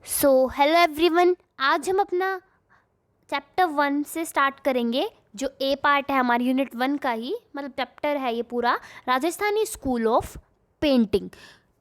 Hello everyone, आज हम अपना चैप्टर 1 से स्टार्ट करेंगे। जो ए पार्ट है हमारी यूनिट 1 का ही, मतलब चैप्टर है ये पूरा, राजस्थानी स्कूल ऑफ पेंटिंग।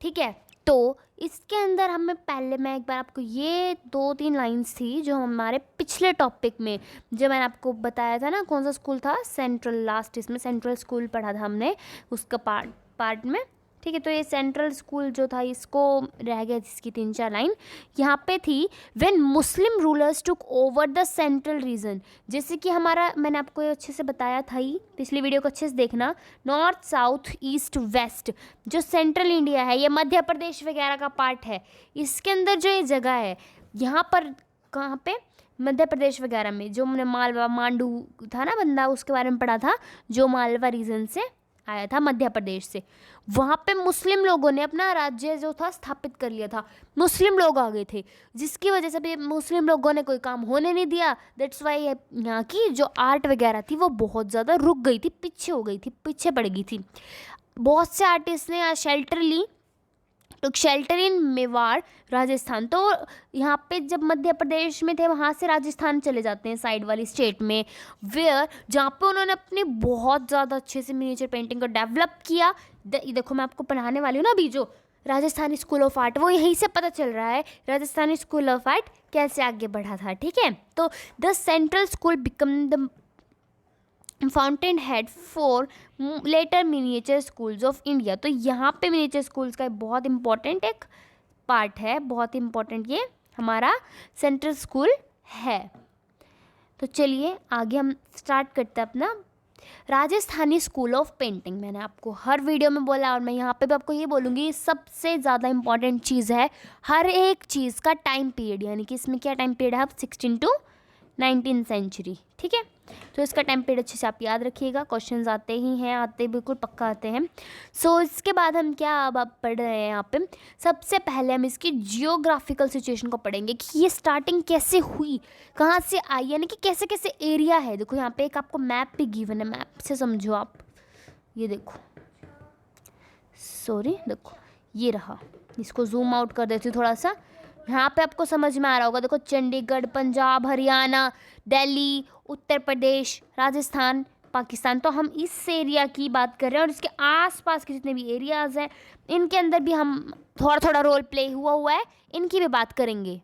ठीक है, तो इसके अंदर मैं एक बार आपको ये 2-3 लाइंस थी जो हमारे पिछले टॉपिक में, जो मैंने आपको बताया था ना, कौन सा स्कूल था, सेंट्रल, लास्ट इसमें सेंट्रल स्कूल पढ़ा था हमने उसका पार्ट में। ठीक है, तो ये सेंट्रल स्कूल जो था, इसको रह गया इसकी 3-4 लाइन यहाँ पे थी। When Muslim rulers took over the central region, जैसे कि हमारा, मैंने आपको ये अच्छे से बताया था ही, पिछली वीडियो को अच्छे से देखना। नॉर्थ, साउथ, ईस्ट, वेस्ट, जो सेंट्रल इंडिया है, ये मध्य प्रदेश वगैरह का पार्ट है। इसके अंदर जो ये जगह है, यहाँ पर कहाँ पे, मध्य प्रदेश वगैरह में, जो हमने मालवा, मांडू था ना बंदा, उसके बारे में पढ़ा था, जो मालवा रीजन से आया था, मध्य प्रदेश से। वहाँ पे मुस्लिम लोगों ने अपना राज्य जो था स्थापित कर लिया था। मुस्लिम लोग आ गए थे, जिसकी वजह से भी मुस्लिम लोगों ने कोई काम होने नहीं दिया। दैट्स वाई यहाँ की जो आर्ट वगैरह थी वो बहुत ज़्यादा रुक गई थी, पीछे हो गई थी, पीछे पड़ गई थी। बहुत से आर्टिस्ट ने यहाँ शेल्टर ली, तो शेल्टर इन मेवाड़, राजस्थान। तो यहाँ पे जब मध्य प्रदेश में थे, वहाँ से राजस्थान चले जाते हैं साइड वाली स्टेट में, वेयर जहाँ पे उन्होंने अपनी बहुत ज़्यादा अच्छे से मिनिएचर पेंटिंग को डेवलप किया। देखो, मैं आपको पढ़ाने वाली हूँ ना अभी, जो राजस्थानी स्कूल ऑफ आर्ट, वो यहीं से पता चल रहा है राजस्थानी स्कूल ऑफ आर्ट कैसे आगे बढ़ा था। ठीक है, तो the central school become the fountain head for later miniature schools of India. तो यहाँ पे मिनिएचर स्कूल्स का बहुत इंपॉर्टेंट एक पार्ट है, बहुत इंपॉर्टेंट ये हमारा सेंट्रल स्कूल है। तो चलिए आगे हम स्टार्ट करते हैं अपना राजस्थानी स्कूल ऑफ पेंटिंग। मैंने आपको हर वीडियो में बोला, और मैं यहाँ पे भी आपको ये बोलूँगी, सबसे ज़्यादा इंपॉर्टेंट चीज़ है हर एक चीज़ का टाइम पीरियड, यानी कि इसमें क्या टाइम पीरियड है, 16 to 19 सेंचुरी। ठीक है, तो इसका टाइम पीरियड अच्छे से आप याद रखिएगा, क्वेश्चंस आते ही हैं, आते बिल्कुल पक्का आते हैं। इसके बाद हम क्या अब आप पढ़ रहे हैं यहाँ पे, सबसे पहले हम इसकी जियोग्राफिकल सिचुएशन को पढ़ेंगे कि ये स्टार्टिंग कैसे हुई, कहाँ से आई, यानी कि कैसे कैसे एरिया है। देखो यहाँ पे एक आपको मैप भी गिवन है, मैप से समझो आप। ये देखो, सॉरी, देखो ये रहा, इसको जूम आउट कर देती हूँ थोड़ा सा, यहाँ पे आपको समझ में आ रहा होगा। देखो, चंडीगढ़, पंजाब, हरियाणा, दिल्ली, उत्तर प्रदेश, राजस्थान, पाकिस्तान। तो हम इस एरिया की बात कर रहे हैं, और इसके आसपास के जितने भी एरियाज़ हैं, इनके अंदर भी हम थोड़ा थोड़ा रोल प्ले हुआ है, इनकी भी बात करेंगे।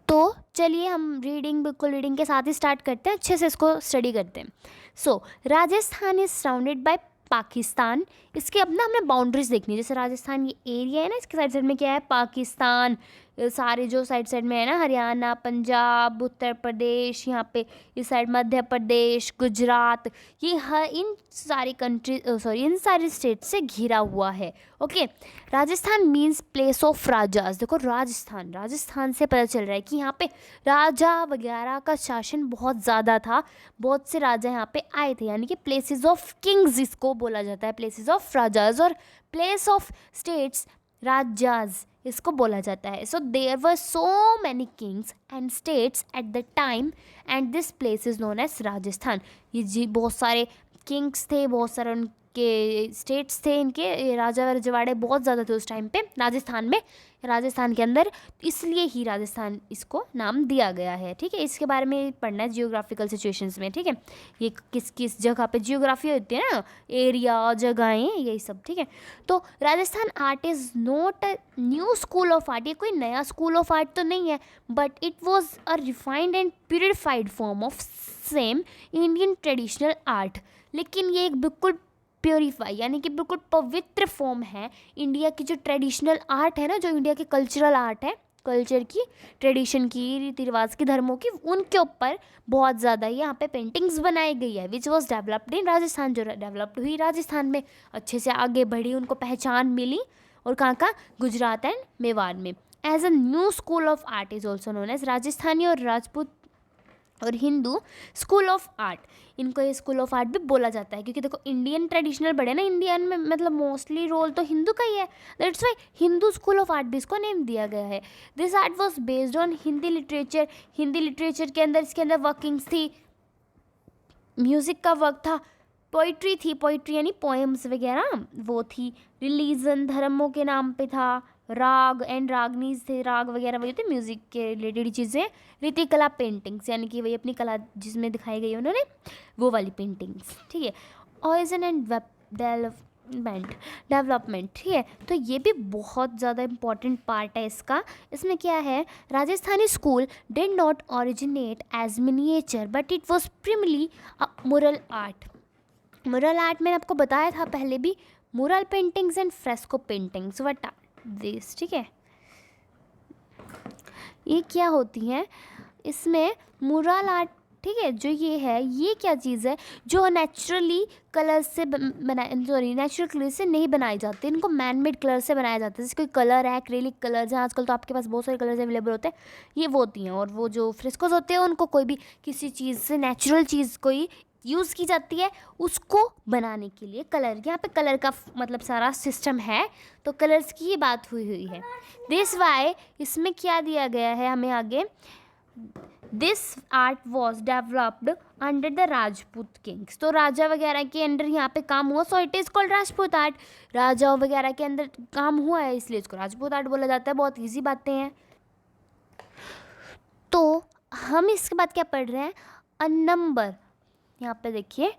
तो चलिए हम बिल्कुल रीडिंग के साथ ही स्टार्ट करते हैं, अच्छे से इसको स्टडी करते हैं। Rajasthan is surrounded by Pakistan. इसके अब ना हमें बाउंड्रीज देखनी है, जैसे राजस्थान ये एरिया है ना, इसके साइड साइड में क्या है, पाकिस्तान, सारे जो साइड साइड में है ना, हरियाणा, पंजाब, उत्तर प्रदेश, यहाँ पे इस साइड मध्य प्रदेश, गुजरात, ये हर इन सारी इन सारी स्टेट से घिरा हुआ है। Okay, Rajasthan means place of राजाज। देखो, राजस्थान से पता चल रहा है कि यहाँ पे राजा वगैरह का शासन बहुत ज़्यादा था, बहुत से राजा यहाँ पे आए थे, यानी कि प्लेसेस ऑफ किंग्स इसको बोला जाता है, प्लेसेस ऑफ राजाज, और प्लेस ऑफ स्टेट्स राजाज इसको बोला जाता है। So there were so many kings and states at the time, and this place is known as Rajasthan. ये जी बहुत सारे किंग्स थे, बहुत सारे उनके स्टेट्स थे, इनके राजा रजवाड़े बहुत ज़्यादा थे उस टाइम पे राजस्थान के अंदर, इसलिए ही राजस्थान इसको नाम दिया गया है। ठीक है, इसके बारे में पढ़ना है जियोग्राफिकल सिचुएशंस में। ठीक है, ये किस किस जगह पे जियोग्राफी होती है ना, एरिया, जगहें, यही सब। ठीक है, तो Rajasthan art is not a new school of art, ये कोई नया स्कूल ऑफ आर्ट तो नहीं है, but it was a refined and purified form of same Indian traditional art. लेकिन ये एक बिल्कुल प्योरीफाई, यानी कि बिल्कुल पवित्र फॉर्म है इंडिया की जो ट्रेडिशनल आर्ट है ना, जो इंडिया की कल्चरल आर्ट है, कल्चर की, ट्रेडिशन की, रीति रिवाज की, धर्मों की, उनके ऊपर बहुत ज़्यादा यहाँ पे पेंटिंग्स बनाई गई है, which was developed in Rajasthan, जो डेवलप्ड हुई राजस्थान में, अच्छे से आगे बढ़ी, उनको पहचान मिली, और कहाँ गुजरात एंड मेवाड़ में। As a new school of art is also known as Rajasthani और राजपूत और हिंदू स्कूल ऑफ आर्ट, इनको ये स्कूल ऑफ आर्ट भी बोला जाता है, क्योंकि देखो इंडियन ट्रेडिशनल बड़े ना, इंडियन में मतलब मोस्टली रोल तो हिंदू का ही है, that's why Hindu school of art भी इसको नेम दिया गया है। This art was based on Hindi literature के अंदर, इसके अंदर वर्किंग्स थी, म्यूज़िक का वर्क था, पोइट्री थी, पोइट्री यानी पोएम्स वगैरह वो थी, रिलीजन धर्मों के नाम पे था, राग एंड रागनीज थे, राग वगैरह वही थे म्यूज़िक के रिलेटेड चीज़ें। रीतिकला पेंटिंग्स यानी कि वही अपनी कला जिसमें दिखाई गई है उन्होंने वो वाली पेंटिंग्स, ठीक है। ऑरिजिन एंड डेवलपमेंट, ठीक है। तो ये भी बहुत ज़्यादा इम्पॉर्टेंट पार्ट है इसका। इसमें क्या है, Rajasthani school did not originate as miniature but it was primarily a mural art. मुरल आर्ट मैंने आपको बताया था पहले भी, mural paintings and fresco paintings what are this, ठीक है। ये क्या होती हैं, इसमें मुरल आर्ट, ठीक है, जो ये है ये क्या चीज़ है जो नेचुरली कलर से नेचुरल कलर से नहीं बनाई जाती, इनको मैन मेड कलर से बनाया जाता है। जैसे कोई कलर है एक्रेलिक कलर्स हैं, आजकल तो आपके पास बहुत सारे कलर्स अवेलेबल होते हैं, ये वो होती हैं। और वो जो फ्रेस्कोस होते हैं उनको कोई भी किसी चीज़ से नेचुरल चीज़ कोई यूज़ की जाती है उसको बनाने के लिए। कलर, यहाँ पे कलर का मतलब सारा सिस्टम है, तो कलर्स की ही बात हुई है। दिस वाई इसमें क्या दिया गया है हमें आगे, this art was developed under the Rajput Kings. तो राजा वगैरह के अंडर यहाँ पे काम हुआ, so it is called Rajput art. राजाओं वगैरह के अंदर काम हुआ है इसलिए इसको राजपूत आर्ट बोला जाता है। बहुत ईजी बातें हैं। तो हम इसके बाद क्या पढ़ रहे हैं, अ नंबर, यहाँ पे देखिए,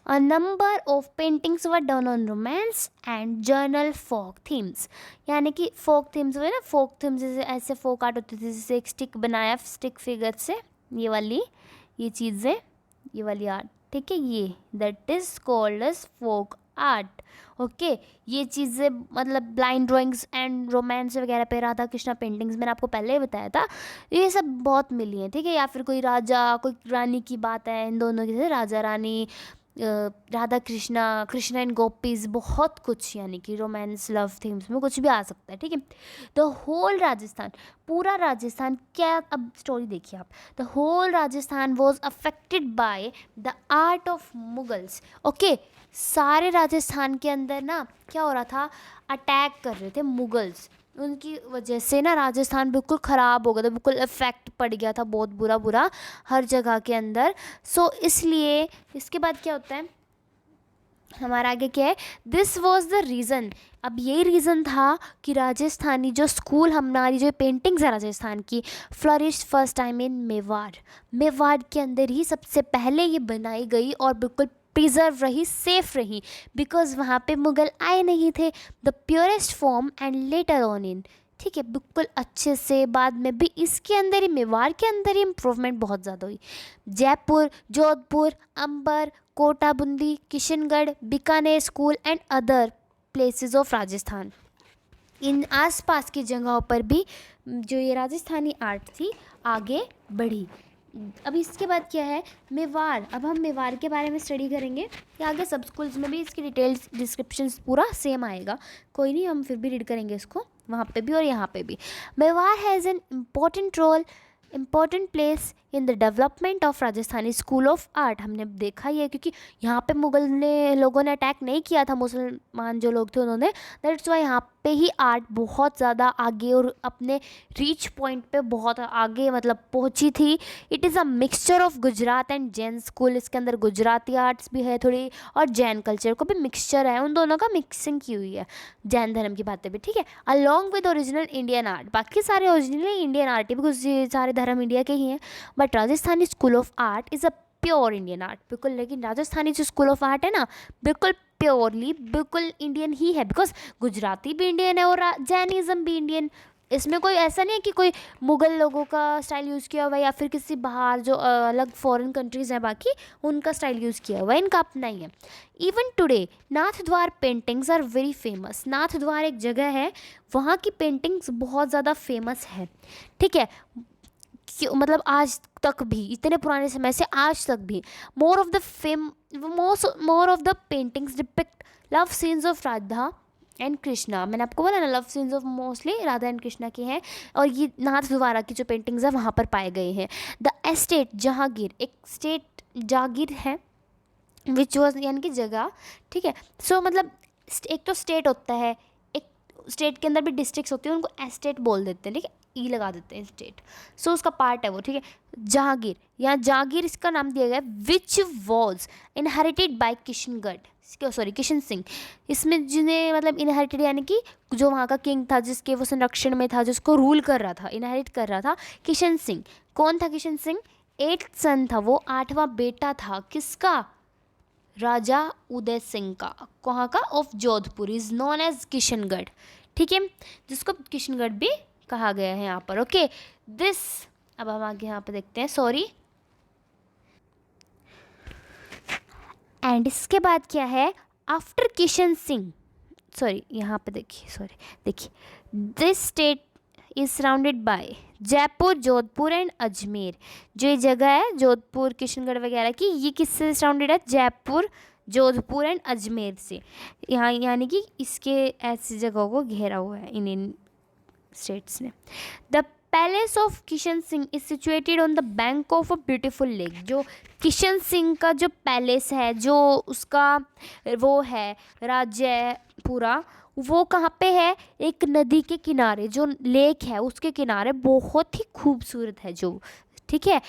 a number of paintings were done on romance and general folk themes. यानी कि फोक थीम्स हुए ना, फोक थीम्स जैसे ऐसे फोक आर्ट होती थी, जैसे एक स्टिक बनाया स्टिक फिगर से, ये वाली ये चीज़ें, ये वाली आर्ट, ठीक है, ये that is called as folk art. Okay, ये चीज़ें मतलब ब्लाइंड ड्राइंग्स एंड रोमांस वगैरह पे, राधा कृष्णा पेंटिंग्स मैंने आपको पहले ही बताया था, ये सब बहुत मिली हैं, ठीक है। या फिर कोई राजा कोई रानी की बात है, इन दोनों की, राजा रानी, राधा कृष्णा, कृष्णा एंड गोपीज, बहुत कुछ, यानी कि रोमांस लव थीम्स में कुछ भी आ सकता है, ठीक है। द होल राजस्थान, पूरा राजस्थान क्या, अब स्टोरी देखिए आप, the whole Rajasthan was affected by the art of Mughals. Okay, सारे राजस्थान के अंदर ना क्या हो रहा था, अटैक कर रहे थे मुगल्स, उनकी वजह से ना राजस्थान बिल्कुल ख़राब हो गया था, बिल्कुल इफेक्ट पड़ गया था बहुत बुरा बुरा हर जगह के अंदर। सो इसलिए इसके बाद क्या होता है हमारा आगे क्या है, दिस वॉज द रीज़न, अब यही रीज़न था कि राजस्थानी जो स्कूल, हमारी जो पेंटिंग्स है राजस्थान की, flourish first time in Mewar, Mewar के अंदर ही सबसे पहले ये बनाई गई और बिल्कुल प्रिजर्व रही, सेफ रही, बिकॉज वहाँ पे मुग़ल आए नहीं थे। The purest form and later on in, ठीक है, बिल्कुल अच्छे से बाद में भी इसके अंदर ही, मेवाड़ के अंदर ही इम्प्रूवमेंट बहुत ज़्यादा हुई। Jaipur, Jodhpur, Amber, Kota, Bundi, Kishangarh, Bikaner school and other places of Rajasthan, इन आसपास की जगहों पर भी जो ये राजस्थानी आर्ट थी आगे बढ़ी। अब इसके बाद क्या है, मेवाड़, अब हम मेवाड़ के बारे में स्टडी करेंगे, या आगे सब स्कूल्स में भी इसकी डिटेल्स डिस्क्रिप्शन पूरा सेम आएगा, कोई नहीं, हम फिर भी रीड करेंगे इसको वहाँ पे भी और यहाँ पे भी। Mewar has an important role, important place in the development of Rajasthani school of art. हमने देखा ही है क्योंकि यहाँ पे मुगल ने लोगों ने अटैक नहीं किया था, मुसलमान जो लोग थे उन्होंने, दैट्स वाई यहाँ पे ही आर्ट बहुत ज़्यादा आगे और अपने रीच पॉइंट पे बहुत आगे मतलब पहुँची थी। It is a mixture of Gujarat and Jain school, इसके अंदर गुजराती आर्ट्स भी है थोड़ी और जैन कल्चर को भी मिक्सचर है, उन दोनों का मिक्सिंग की हुई है, जैन धर्म की बातें भी, ठीक है, along with original Indian art. बाकी सारे ओरिजिनली इंडियन आर्ट है बिकॉज ये सारे धर्म इंडिया के ही हैं, but Rajasthani school of art is a pure Indian art, बिल्कुल। लेकिन राजस्थानी जो स्कूल ऑफ आर्ट है ना, बिल्कुल प्योरली बिल्कुल इंडियन ही है, बिकॉज गुजराती भी इंडियन है और जैनिज़्म भी इंडियन। इसमें कोई ऐसा नहीं है कि कोई मुग़ल लोगों का स्टाइल यूज़ किया हुआ है या फिर किसी बाहर जो अलग फॉरेन कंट्रीज़ हैं बाकी उनका स्टाइल यूज़ किया हुआ है, इनका अपना ही है। इवन टुडे नाथ द्वार पेंटिंग्स आर वेरी फेमस। नाथ द्वार एक जगह है, वहाँ की पेंटिंग्स बहुत ज़्यादा फेमस है, ठीक है, मतलब आज तक भी, इतने पुराने समय से आज तक भी, more of the paintings depict love scenes of Radha and Krishna. मैंने आपको बोला ना, love scenes of mostly Radha and Krishna के हैं, और ये नाथ द्वारा की जो पेंटिंग्स है वहाँ पर पाए गए हैं। द एस्टेट जहांगीर, एक स्टेट जागीर है, विच वॉज यानी कि जगह, ठीक है। सो मतलब एक तो स्टेट होता है, एक स्टेट के अंदर भी डिस्ट्रिक्ट्स होती हैं, उनको एस्टेट बोल देते हैं, ठीक है, ई लगा देते हैं स्टेट। सो उसका पार्ट है वो, ठीक है। जहांगीर, यहाँ जहांगीर इसका नाम दिया गया है, which was inherited by Kishangarh, sorry Kishan Singh. इसमें जिन्हें मतलब इनहेरिटेड यानी कि जो वहाँ का किंग था, जिसके वो संरक्षण में था, जिसको रूल कर रहा था, इनहेरिट कर रहा था, किशन सिंह। कौन था किशन सिंह? 8th सन था वो, 8वां बेटा था किसका? राजा उदय सिंह का। कहाँ का? Of Jodhpur. Is known as Kishangarh, ठीक है, जिसको किशनगढ़ भी कहा गया है यहाँ पर। ओके दिस, अब हम आगे यहाँ पे देखते हैं, सॉरी। एंड इसके बाद क्या है? आफ्टर किशन सिंह, सॉरी यहाँ पे देखिए, सॉरी देखिए, this state is surrounded by Jaipur, Jodhpur and Ajmer. जो ये जगह है जोधपुर, किशनगढ़ वगैरह की, ये किससे सराउंडेड है? जयपुर, जोधपुर एंड अजमेर से। यहाँ यानी कि इसके ऐसी जगहों को घेरा हुआ है इन स्टेट्स ने। The palace of Kishan Singh is situated on the bank of a beautiful lake. जो किशन सिंह का जो पैलेस है, जो उसका वो है राज्य है पूरा, वो कहाँ पे है? एक नदी के किनारे, जो लेक है उसके किनारे, बहुत ही खूबसूरत है जो, ठीक है।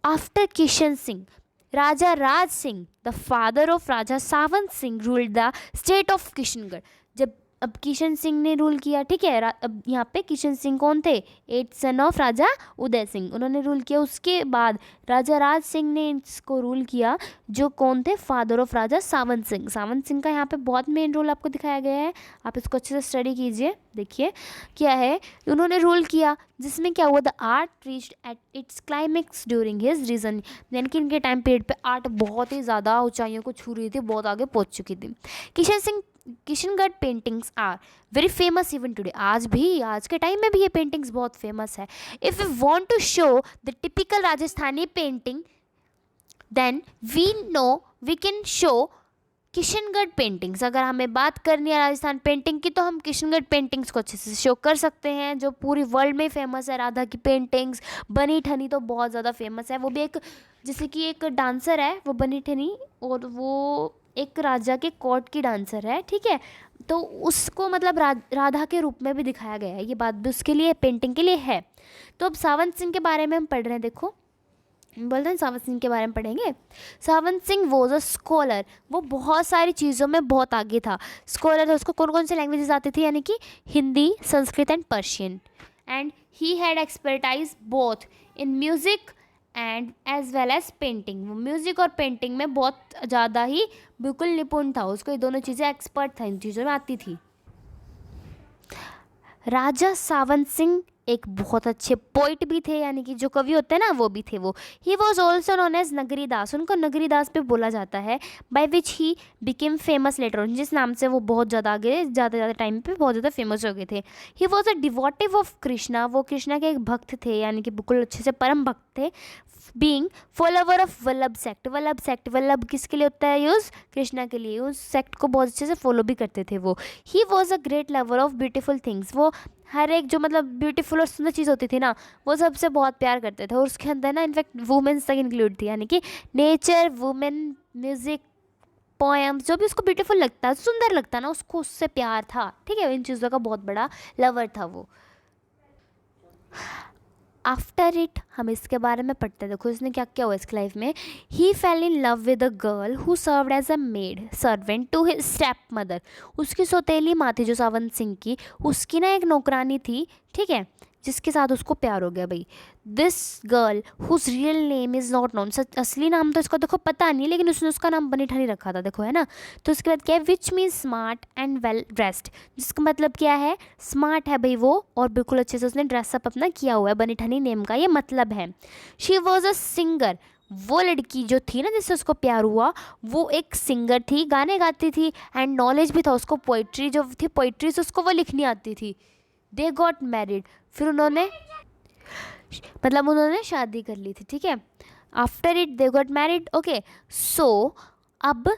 After Kishan Singh, Raja Raj Singh the father of Raja Sawant Singh ruled the state of Kishangarh. जब अब किशन सिंह ने रूल किया, ठीक है, अब यहाँ पे किशन सिंह कौन थे? 8th सन ऑफ राजा उदय सिंह, उन्होंने रूल किया। उसके बाद राजा राज सिंह ने इसको रूल किया, जो कौन थे? फादर ऑफ राजा सावंत सिंह। सावंत सिंह का यहाँ पे बहुत मेन रोल आपको दिखाया गया है, आप इसको अच्छे से स्टडी कीजिए। देखिए क्या है, उन्होंने रूल किया, जिसमें क्या हुआ? The art reached at its climax during his region, यानी कि इनके टाइम पीरियड पे आर्ट बहुत ही ज़्यादा ऊंचाइयों को छू रही थी, बहुत आगे पहुँच चुकी थी। Kishangarh paintings are very famous even today. आज भी, आज के टाइम में भी ये पेंटिंग्स बहुत फेमस है। If you want to show the typical Rajasthani painting, then we know we can show Kishangarh paintings. अगर हमें बात करनी है राजस्थान पेंटिंग की, तो हम किशनगढ़ पेंटिंग्स को अच्छे से शो कर सकते हैं, जो पूरी वर्ल्ड में फेमस है। राधा की पेंटिंग्स, बनी ठनी तो बहुत ज़्यादा फेमस है। वो भी एक, जैसे कि एक डांसर है वो बनी ठनी, और वो एक राजा के कोर्ट की डांसर है, ठीक है, तो उसको मतलब राधा के रूप में भी दिखाया गया है। ये बात भी उसके लिए, पेंटिंग के लिए है। तो अब सावंत सिंह के बारे में हम पढ़ रहे हैं, देखो बोलते हैं सावंत सिंह के बारे में पढ़ेंगे। Sawant Singh was a scholar, वो बहुत सारी चीज़ों में बहुत आगे था। स्कॉलर है, उसको कौन कौन से लैंग्वेजेस आती थी? यानी कि Hindi, Sanskrit and Persian. And he had expertise both in music and as well as painting. वो म्यूज़िक और पेंटिंग में बहुत ज़्यादा ही बिल्कुल निपुण था, उसको ये दोनों चीज़ें, एक्सपर्ट था, इन चीज़ों में आती थी। राजा सावंत सिंह एक बहुत अच्छे पोइट भी थे, यानी कि जो कवि होते हैं ना, वो भी थे वो। He was also known as Nagari Das, उनको नगरी दास पे बोला जाता है। By which he became famous later on, जिस नाम से वो बहुत ज़्यादा आगे, ज़्यादा टाइम पे बहुत ज़्यादा फेमस हो गए थे। He was a devotee of Krishna, वो कृष्णा के एक भक्त थे, यानी कि बिल्कुल अच्छे से परम भक्त थे। Being follower of Vallabh sect, Vallabh sect, Vallabh किसके लिए होता है यूज़? कृष्णा के लिए। उस सेक्ट को बहुत अच्छे से फॉलो भी करते थे वो। He was a great lover of beautiful things, वो हर एक जो मतलब ब्यूटीफुल और सुंदर चीज़ होती थी ना, वो सबसे बहुत प्यार करते थे। और उसके अंदर ना इनफैक्ट वुमेन्स तक इंक्लूड थी, यानी कि नेचर, वुमेन, म्यूज़िक, पोएम्स, जो भी उसको ब्यूटीफुल लगता, सुंदर लगता ना, उसको उससे प्यार था, ठीक है। इन चीज़ों का बहुत बड़ा लवर था वो। आफ्टर इट, हम इसके बारे में पढ़ते हैं, देखो इसने क्या क्या हुआ इसकी लाइफ में। He fell in love with a girl who served as a maid servant to his step mother. उसकी सौतेली माँ थी जो सावंत सिंह की, उसकी ना एक नौकरानी थी, ठीक है, जिसके साथ उसको प्यार हो गया भाई। This girl whose real name is not known, सच असली नाम तो इसको देखो पता नहीं, लेकिन उसने उसका नाम बनी ठनी रखा था, देखो है ना। तो उसके बाद क्या है? Which means smart and well dressed, जिसका मतलब क्या है? स्मार्ट है भाई वो, और बिल्कुल अच्छे से उसने ड्रेसअप अपना किया हुआ है, बनी ठनी नेम का ये मतलब है। शी वॉज अ सिंगर, वो लड़की जो थी ना जिससे उसको प्यार हुआ, वो एक सिंगर थी, गाने गाती थी, एंड नॉलेज भी था उसको, पोइट्री जो थी, पोइट्री से उसको वो लिखनी आती थी। दे गॉट मैरिड, फिर उन्होंने मतलब उन्होंने शादी कर ली थी, ठीक है। After it they got married, okay. So अब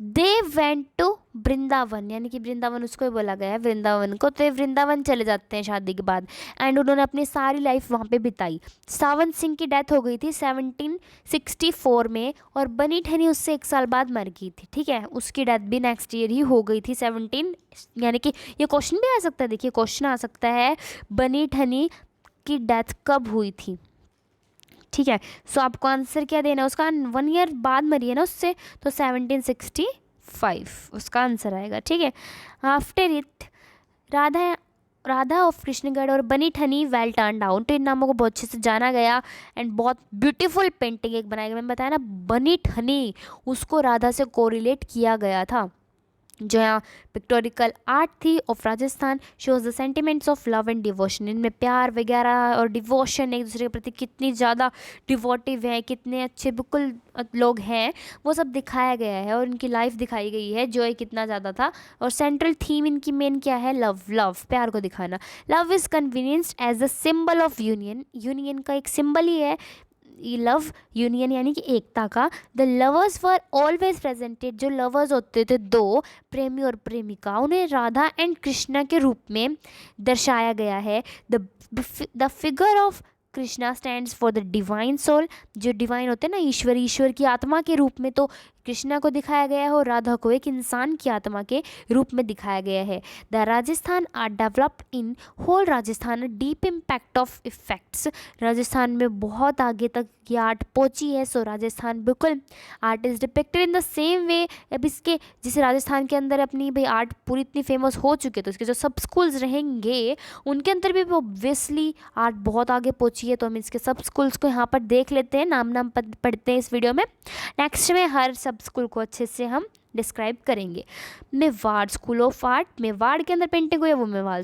दे वेंट टू वृंदावन, यानी कि वृंदावन उसको ही बोला गया है वृंदावन को, तो ये वृंदावन चले जाते हैं शादी के बाद एंड उन्होंने अपनी सारी लाइफ वहाँ पे बिताई। सावन सिंह की डेथ हो गई थी 1764 में और बनी ठनी उससे 1 साल बाद मर गई थी, ठीक है, उसकी डेथ भी नेक्स्ट ईयर ही हो गई थी 17, यानी कि ये क्वेश्चन भी आ सकता है, देखिए क्वेश्चन आ सकता है बनी ठनी की डेथ कब हुई थी, ठीक है। सो आपको आंसर क्या देना है, उसका 1 ईयर बाद मरी है ना उससे, तो 1765 उसका आंसर आएगा, ठीक है। After it Radha Radha of Krishnagarh और बनी ठनी वेल टर्न डाउन, तो इन नामों को बहुत अच्छे से जाना गया एंड बहुत ब्यूटीफुल पेंटिंग एक बनाई गई। मैंने बताया ना बनी ठनी उसको राधा से कोरिलेट किया गया था। जो यहाँ पिक्टोरिकल आर्ट थी of Rajasthan shows the sentiments of love and devotion, इनमें प्यार वगैरह और डिवोशन एक दूसरे के प्रति कितनी ज़्यादा डिवोटिव है, कितने अच्छे बिल्कुल लोग हैं, वो सब दिखाया गया है और इनकी लाइफ दिखाई गई है, जो कितना ज़्यादा था। और सेंट्रल थीम इनकी मेन क्या है, लव, लव प्यार को दिखाना। Love is convinced as the symbol of union, union का एक सिंबल ही है ये लव, यूनियन यानी कि एकता का। The lovers were always presented, जो लवर्स होते थे दो प्रेमी और प्रेमिका, उन्हें राधा एंड कृष्णा के रूप में दर्शाया गया है। The figure of Krishna stands for the divine soul, जो डिवाइन होते हैं ना ईश्वर, ईश्वर की आत्मा के रूप में तो कृष्णा को दिखाया गया है और राधा को एक इंसान की आत्मा के रूप में दिखाया गया है। The Rajasthan art developed in whole Rajasthan deep impact of effects, Rajasthan में बहुत आगे तक ये आर्ट पहुंची है। सो राजस्थान बिल्कुल art is depicted in the same way. अब इसके जैसे राजस्थान के अंदर अपनी भाई आर्ट पूरी इतनी फेमस हो चुकी है, तो इसके जो सब स्कूल्स रहेंगे उनके अंदर भी ऑब्वियसली आर्ट बहुत आगे पहुंची है। तो हम इसके सब स्कूल्स को यहाँ पर देख लेते हैं, नाम पढ़ते हैं इस वीडियो में। नेक्स्ट में हर सब स्कूल को अच्छे से हम डिस्क्राइब करेंगे। Mewar school of art, Mewar के अंदर पेंटिंग हुई है वो Mewar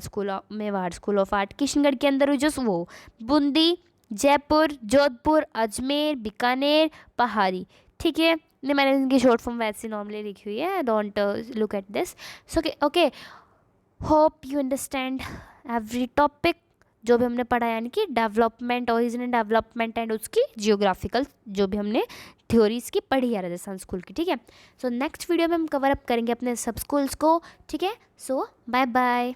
school of art. Kishangarh के अंदर हुई जो वो बूंदी, जयपुर, जोधपुर, अजमेर, बीकानेर, पहाड़ी, ठीक है। मैंने इनकी शॉर्ट फॉर्म वैसे नॉर्मली लिखी हुई है, don't look at this. So okay, hope you understand every topic जो भी हमने पढ़ा, यानी कि डेवलपमेंट, ओरिजिनल डेवलपमेंट एंड उसकी जियोग्राफिकल जो भी हमने थ्योरीज की पढ़ी है राजस्थान स्कूल की, ठीक है। सो नेक्स्ट वीडियो में हम कवर अप करेंगे अपने सब स्कूल्स को, ठीक है। सो बाय बाय।